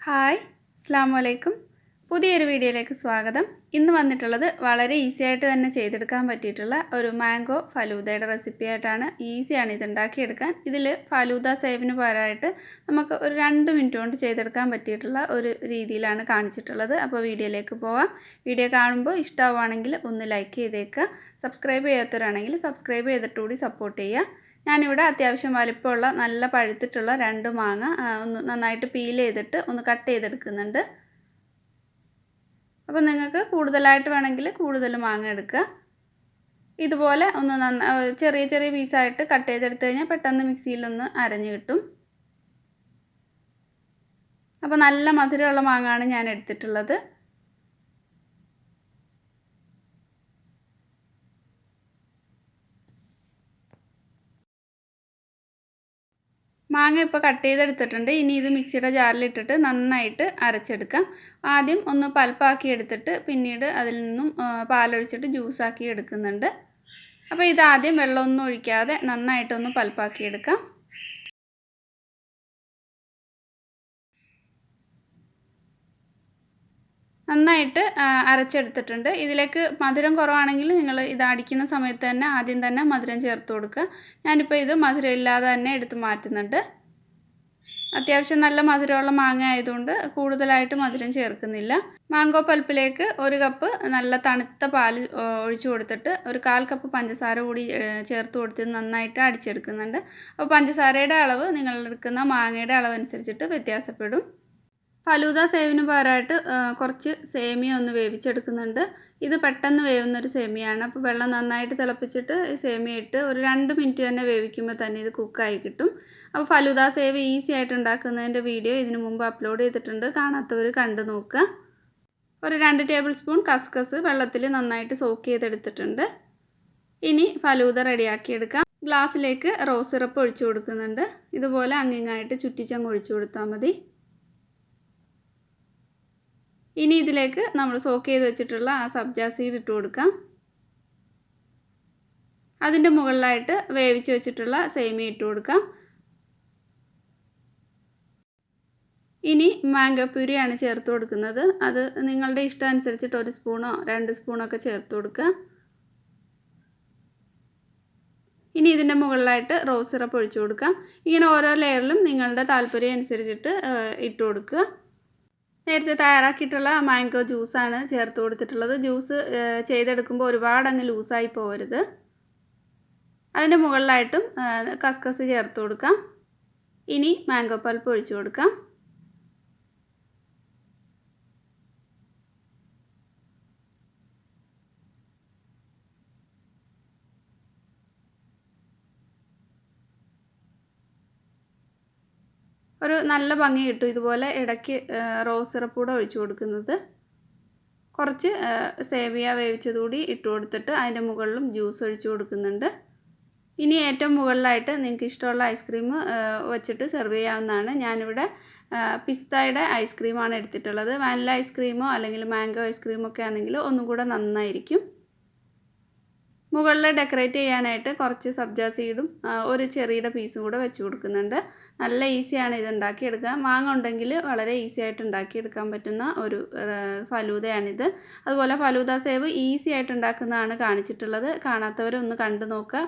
Hi അസ്സലാമു അലൈക്കും പുതിയൊരു വീഡിയോയിലേക്ക് സ്വാഗതം. ഇന്ന് വന്നിട്ടുള്ളത് വളരെ ഈസി ആയിട്ട് തന്നെ ചെയ്തെടുക്കാൻ പറ്റിയിട്ടുള്ള ഒരു മാംഗോ ഫലൂദയുടെ റെസിപ്പി ആയിട്ടാണ്. ഈസിയാണ് ഇത് ഉണ്ടാക്കിയെടുക്കാൻ. ഇതിൽ ഫലൂദ സേവിന് പകരമായിട്ട് നമുക്ക് ഒരു 2 മിനിറ്റ് കൊണ്ട് ചെയ്തെടുക്കാൻ പറ്റിയിട്ടുള്ള ഒരു രീതിയിലാണ് കാണിച്ചിട്ടുള്ളത്. അപ്പോൾ വീഡിയോയിലേക്ക് പോവാം. വീഡിയോ കാണുമ്പോൾ ഇഷ്ടമാവുകയാണെങ്കിൽ ഒന്ന് ലൈക്ക് ചെയ്തേക്കുക. സബ്സ്ക്രൈബ് ചെയ്യാത്തവരാണെങ്കിൽ സബ്സ്ക്രൈബ് ചെയ്തിട്ട് കൂടി സപ്പോർട്ട് ചെയ്യുക. ഞാനിവിടെ അത്യാവശ്യം വലിപ്പമുള്ള നല്ല പഴുത്തിട്ടുള്ള 2 മാങ്ങ ഒന്ന് നന്നായിട്ട് പീൽ ചെയ്തിട്ട് ഒന്ന് കട്ട് ചെയ്തെടുക്കുന്നുണ്ട്. അപ്പോൾ നിങ്ങൾക്ക് കൂടുതലായിട്ട് വേണമെങ്കിൽ കൂടുതൽ മാങ്ങ എടുക്കുക. ഇതുപോലെ ഒന്ന് ചെറിയ ചെറിയ പീസായിട്ട് കട്ട് ചെയ്തെടുത്ത് കഴിഞ്ഞാൽ പെട്ടെന്ന് മിക്സിയിലൊന്ന് അരഞ്ഞ് കിട്ടും. അപ്പോൾ നല്ല മധുരമുള്ള മാങ്ങയാണ് ഞാൻ എടുത്തിട്ടുള്ളത്. മാങ്ങ ഇപ്പോൾ കട്ട് ചെയ്തെടുത്തിട്ടുണ്ട്. ഇനി ഇത് മിക്സിയുടെ ജാറിലിട്ടിട്ട് നന്നായിട്ട് അരച്ചെടുക്കാം. ആദ്യം ഒന്ന് പൾപ്പാക്കി എടുത്തിട്ട് പിന്നീട് അതിൽ നിന്നും പാലൊഴിച്ചിട്ട് ജ്യൂസാക്കി എടുക്കുന്നുണ്ട്. അപ്പോൾ ഇതാദ്യം വെള്ളമൊന്നും ഒഴിക്കാതെ നന്നായിട്ടൊന്ന് പൾപ്പാക്കി എടുക്കാം. നന്നായിട്ട് അരച്ചെടുത്തിട്ടുണ്ട്. ഇതിലേക്ക് മധുരം കുറവാണെങ്കിൽ നിങ്ങൾ ഇത് അടിക്കുന്ന സമയത്ത് തന്നെ ആദ്യം തന്നെ മധുരം ചേർത്ത് കൊടുക്കുക. ഞാനിപ്പോൾ ഇത് മധുരം ഇല്ലാതെ തന്നെ എടുത്ത് മാറ്റുന്നുണ്ട്. അത്യാവശ്യം നല്ല മധുരമുള്ള മാങ്ങ ആയതുകൊണ്ട് കൂടുതലായിട്ട് മധുരം ചേർക്കുന്നില്ല. മാംഗോ പൾപ്പിലേക്ക് 1 കപ്പ് നല്ല തണുത്ത പാൽ ഒഴിച്ചു കൊടുത്തിട്ട് ഒരു 1/4 കപ്പ് പഞ്ചസാര കൂടി ചേർത്ത് കൊടുത്ത് നന്നായിട്ട് അടിച്ചെടുക്കുന്നുണ്ട്. അപ്പോൾ പഞ്ചസാരയുടെ അളവ് നിങ്ങൾ എടുക്കുന്ന മാങ്ങയുടെ അളവനുസരിച്ചിട്ട് വ്യത്യാസപ്പെടും. ഫലൂദ സേവിന് പകരമായിട്ട് കുറച്ച് സേമിയ ഒന്ന് വേവിച്ചെടുക്കുന്നുണ്ട്. ഇത് പെട്ടെന്ന് വേവുന്നൊരു സേമിയാണ്. അപ്പോൾ വെള്ളം നന്നായിട്ട് തിളപ്പിച്ചിട്ട് സേമിയ ഇട്ട് ഒരു 2 മിനിറ്റ് തന്നെ വേവിക്കുമ്പോൾ തന്നെ ഇത് കുക്കായി കിട്ടും. അപ്പോൾ ഫലൂദ സേവ് ഈസി ആയിട്ട് ഉണ്ടാക്കുന്നതിൻ്റെ വീഡിയോ ഇതിനു മുമ്പ് അപ്ലോഡ് ചെയ്തിട്ടുണ്ട്. കാണാത്തവർ കണ്ടു നോക്കുക. ഒരു 2 ടേബിൾ സ്പൂൺ കസ്കസ് വെള്ളത്തിൽ നന്നായിട്ട് സോക്ക് ചെയ്തെടുത്തിട്ടുണ്ട്. ഇനി ഫലൂദ റെഡിയാക്കിയെടുക്കാം. ഗ്ലാസ്സിലേക്ക് റോസ് സിറപ്പ് ഒഴിച്ചു കൊടുക്കുന്നുണ്ട്. ഇതുപോലെ അങ്ങിങ്ങായിട്ട് ചുറ്റിച്ചങ്ങ് ഒഴിച്ചു കൊടുത്താൽ മതി. ഇനി ഇതിലേക്ക് നമ്മൾ സോക്ക് ചെയ്ത് വെച്ചിട്ടുള്ള ആ സബ്ജ സീഡ് ഇട്ട് കൊടുക്കാം. അതിൻ്റെ മുകളിലായിട്ട് വേവിച്ച് വെച്ചിട്ടുള്ള സേമിയ ഇട്ട് കൊടുക്കാം. ഇനി മാംഗോ പ്യൂരിയാണ് ചേർത്ത് കൊടുക്കുന്നത്. അത് നിങ്ങളുടെ ഇഷ്ടം അനുസരിച്ചിട്ട് 1 സ്പൂണോ 2 സ്പൂണോ ഒക്കെ ചേർത്ത് കൊടുക്കുക. ഇനി ഇതിൻ്റെ മുകളിലായിട്ട് റോസ് സിറപ്പ് ഒഴിച്ചു കൊടുക്കാം. ഇങ്ങനെ ഓരോ ലെയറിലും നിങ്ങളുടെ താല്പര്യം അനുസരിച്ചിട്ട് ഇട്ട് കൊടുക്കുക. നേരത്തെ തയ്യാറാക്കിയിട്ടുള്ള മാംഗോ ജ്യൂസാണ് ചേർത്ത് കൊടുത്തിട്ടുള്ളത്. ജ്യൂസ് ചെയ്തെടുക്കുമ്പോൾ ഒരുപാട് അങ്ങ് ലൂസായി പോകരുത്. അതിൻ്റെ മുകളിലായിട്ടും കസ്കസ് ചേർത്ത് കൊടുക്കാം. ഇനി മാംഗോ പൾപ്പ് ഒഴിച്ചു കൊടുക്കാം. ഒരു നല്ല ഭംഗി കിട്ടും ഇതുപോലെ ഇടയ്ക്ക് റോസ് സിറപ്പ് കൂടെ ഒഴിച്ചു കൊടുക്കുന്നത്. കുറച്ച് സേമിയ വേവിച്ചതുകൂടി ഇട്ട് കൊടുത്തിട്ട് അതിൻ്റെ മുകളിലും ജ്യൂസ് ഒഴിച്ചു കൊടുക്കുന്നുണ്ട്. ഇനി ഏറ്റവും മുകളിലായിട്ട് നിങ്ങൾക്ക് ഇഷ്ടമുള്ള ഐസ്ക്രീം വെച്ചിട്ട് സെർവ് ചെയ്യാവുന്നതാണ്. ഞാനിവിടെ പിസ്തയുടെ ഐസ്ക്രീമാണ് എടുത്തിട്ടുള്ളത്. വാനില ഐസ്ക്രീമോ അല്ലെങ്കിൽ മാംഗോ ഐസ്ക്രീമോ ഒക്കെ ആണെങ്കിൽ ഒന്നും കൂടെ നന്നായിരിക്കും. മുകളിൽ ഡെക്കറേറ്റ് ചെയ്യാനായിട്ട് കുറച്ച് സബ്ജ സീഡും ഒരു ചെറിയുടെ പീസും കൂടെ വെച്ച് കൊടുക്കുന്നുണ്ട്. നല്ല ഈസിയാണ് ഇത് ഉണ്ടാക്കിയെടുക്കുക. മാങ്ങ ഉണ്ടെങ്കിൽ വളരെ ഈസി ആയിട്ട് ഉണ്ടാക്കിയെടുക്കാൻ പറ്റുന്ന ഒരു ഫലൂദയാണിത്. അതുപോലെ ഫലൂദ സേവ് ഈസി ആയിട്ട് ഉണ്ടാക്കുന്നതാണ് കാണിച്ചിട്ടുള്ളത്. കാണാത്തവരൊന്ന് കണ്ടു നോക്കുക.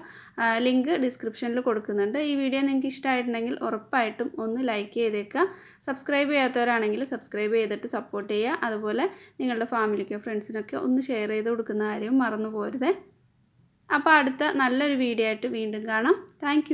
ലിങ്ക് ഡിസ്ക്രിപ്ഷനിൽ കൊടുക്കുന്നുണ്ട്. ഈ വീഡിയോ നിങ്ങൾക്ക് ഇഷ്ടമായിട്ടുണ്ടെങ്കിൽ ഉറപ്പായിട്ടും ഒന്ന് ലൈക്ക് ചെയ്തേക്കുക. സബ്സ്ക്രൈബ് ചെയ്യാത്തവരാണെങ്കിൽ സബ്സ്ക്രൈബ് ചെയ്തിട്ട് സപ്പോർട്ട് ചെയ്യുക. അതുപോലെ നിങ്ങളുടെ ഫാമിലിക്കോ ഫ്രണ്ട്സിനൊക്കെ ഒന്ന് ഷെയർ ചെയ്ത് കൊടുക്കുന്ന കാര്യം മറന്നു പോരുതേ. അപ്പോൾ അടുത്ത നല്ലൊരു വീഡിയോ ആയിട്ട് വീണ്ടും കാണാം. താങ്ക്